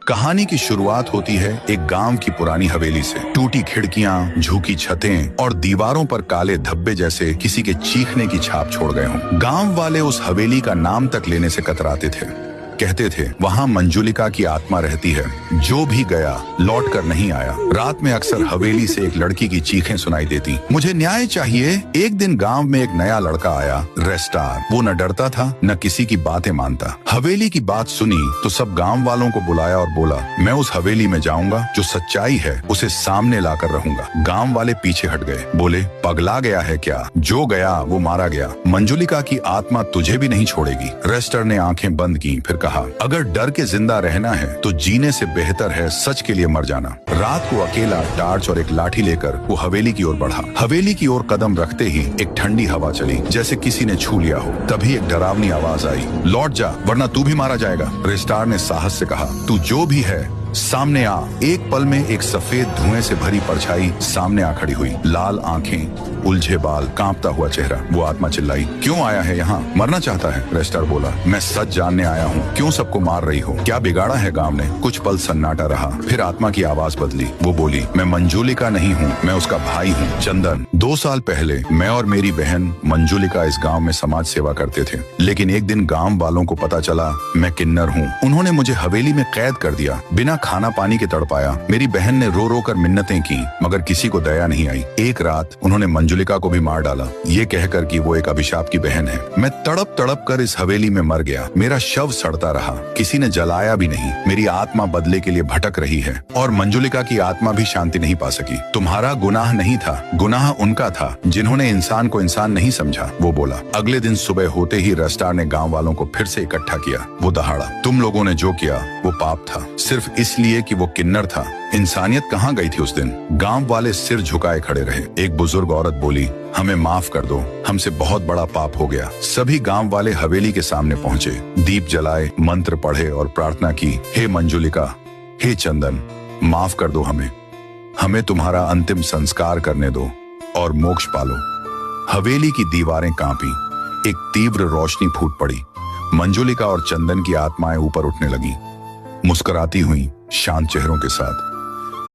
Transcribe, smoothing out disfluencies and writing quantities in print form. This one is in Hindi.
कहानी की शुरुआत होती है एक गांव की पुरानी हवेली से। टूटी खिड़कियां, झुकी छतें और दीवारों पर काले धब्बे जैसे किसी के चीखने की छाप छोड़ गए हों। गांव वाले उस हवेली का नाम तक लेने से कतराते थे। कहते थे वहां मंजुलिका की आत्मा रहती है, जो भी गया लौट कर नहीं आया। रात में अक्सर हवेली से एक लड़की की चीखें सुनाई देती, मुझे न्याय चाहिए। एक दिन गांव में एक नया लड़का आया, रेस्टार। वो न डरता था न किसी की बातें मानता। हवेली की बात सुनी तो सब गांव वालों को बुलाया और बोला, मैं उस हवेली में जाऊंगा, जो सच्चाई है उसे सामने लाकर रहूंगा। गांव वाले पीछे हट गए, बोले पगला गया है क्या? जो गया वो मारा गया। मंजुलिका की आत्मा तुझे भी नहीं छोड़ेगी। रेस्टर ने आंखें बंद की, फिर कहा, अगर डर के जिंदा रहना है तो जीने से बेहतर है सच के लिए मर जाना। रात को अकेला टार्च और एक लाठी लेकर वो हवेली की ओर बढ़ा। हवेली की ओर कदम रखते ही एक ठंडी हवा चली, जैसे किसी ने छू लिया हो। तभी एक डरावनी आवाज आई, लौट जा वरना तू भी मारा जाएगा। रेस्टार ने साहस से कहा, तू जो भी है सामने आ। एक पल में एक सफेद धुएं से भरी परछाई सामने आ खड़ी हुई। लाल आंखें, उलझे बाल, कांपता हुआ चेहरा। वो आत्मा चिल्लाई, क्यों आया है यहाँ? मरना चाहता है? रेस्टार बोला, मैं सच जानने आया हूँ। क्यों सबको मार रही हो? क्या बिगाड़ा है गांव ने? कुछ पल सन्नाटा रहा, फिर आत्मा की आवाज बदली। वो बोली, मैं मंजुलिका नहीं हूँ, मैं उसका भाई हूँ, चंदन। 2 साल पहले मैं और मेरी बहन मंजुलिका इस गाँव में समाज सेवा करते थे, लेकिन एक दिन गाँव वालों को पता चला मैं किन्नर हूँ। उन्होंने मुझे हवेली में कैद कर दिया, बिना खाना पानी के तड़पाया। मेरी बहन ने रो रो कर मिन्नतें की, मगर किसी को दया नहीं आई। एक रात उन्होंने मंजुलिका को भी मार डाला, ये कहकर कि वो एक अभिशाप की बहन है। मैं तड़प तड़प कर इस हवेली में मर गया। मेरा शव सड़ता रहा, किसी ने जलाया भी नहीं। मेरी आत्मा बदले के लिए भटक रही है और मंजुलिका की आत्मा भी शांति नहीं पा सकी। तुम्हारा गुनाह नहीं था, गुनाह उनका था जिन्होंने इंसान को इंसान नहीं समझा, वो बोला। अगले दिन सुबह होते ही रेस्टार ने गाँव वालों को फिर से इकट्ठा किया। वो दहाड़ा, तुम लोगों ने जो किया वो पाप था, सिर्फ इसलिए कि वो किन्नर था। इंसानियत कहाँ गई थी उस दिन? गांव वाले सिर झुकाए खड़े रहे। एक बुजुर्ग औरत बोली, हमें माफ कर दो, हमसे बहुत बड़ा पाप हो गया। सभी गांव वाले हवेली के सामने पहुंचे, दीप जलाए, मंत्र पढ़े और प्रार्थना की, हे मंजुलिका, हे चंदन, माफ कर दो हमें, हमें तुम्हारा अंतिम संस्कार करने दो और मोक्ष पालो। हवेली की दीवारें कांपी, एक तीव्र रोशनी फूट पड़ी। मंजुलिका और चंदन की आत्माएं ऊपर उठने लगी, मुस्कुराती हुई, शांत चेहरों के साथ।